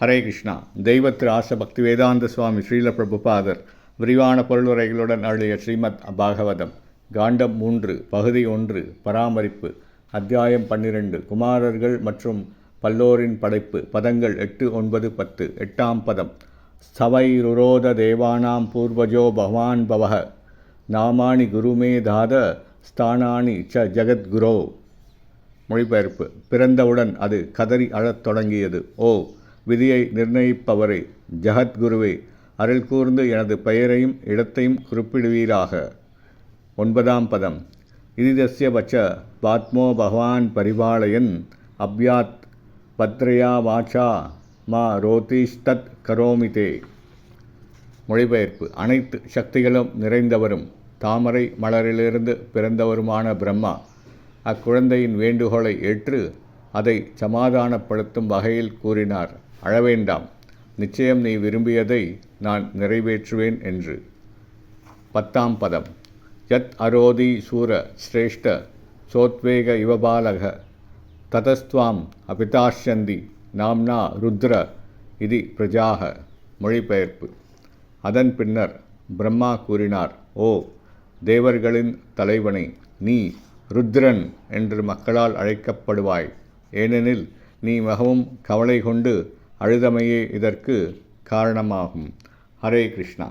ஹரே கிருஷ்ணா. தெய்வத்திரு ஆச பக்தி வேதாந்த சுவாமி ஸ்ரீல பிரபுபாதர் விரிவான பொருளுரைகளுடன் அருளிய ஸ்ரீமத் பாகவதம் காண்டம் 3 பகுதி 1 பராமரிப்பு அத்தியாயம் 12 குமாரர்கள் மற்றும் பல்லோரின் படைப்பு பதங்கள் 8, 9, 10. 8ஆம் பதம் சவைருரோத தேவானாம் பூர்வஜோ பகவான் பவஹ நாமானி குருமே தாத ஸ்தானானி ச ஜகத்குரோ. மொழிபெயர்ப்பு. பிறந்தவுடன் அது கதறி அழத் தொடங்கியது. ஓ விதியை நிர்ணயிப்பவரே, ஜகத்குருவே, அருள் கூர்ந்து எனது பெயரையும் இடத்தையும் குறிப்பிடுவீராக. 9ஆம் பதம் இதிதஸ்ய வச்ச பாத்மோ பகவான் பரிபாலயன் அப்யாத் பத்ரயா வாச்சா மா ரோதிஷ்தத் கரோமிதே. மொழிபெயர்ப்பு. அனைத்து சக்திகளும் நிறைந்தவரும் தாமரை மலரிலிருந்து பிறந்தவருமான பிரம்மா அக்குழந்தையின் வேண்டுகோளை ஏற்று அதை சமாதானப்படுத்தும் வகையில் கூறினார். அழவேண்டாம், நிச்சயம் நீ விரும்பியதை நான் நிறைவேற்றுவேன் என்று. 10ஆம் பதம் யத் அரோதி சூர சிரேஷ்ட சோத்வேக யுவபாலக ததஸ்துவாம் அபிதாஷ்யந்தி நாம்னா ருத்ர இதி பிரஜாக. மொழிபெயர்ப்பு. அதன் பின்னர் பிரம்மா கூறினார், ஓ தேவர்களின் தலைவனே, நீ ருத்ரன் என்று மக்களால் அழைக்கப்படுவாய். ஏனெனில் நீ மிகவும் கவலை கொண்டு அழுதமையே இதற்கு காரணமாகும். ஹரே கிருஷ்ணா.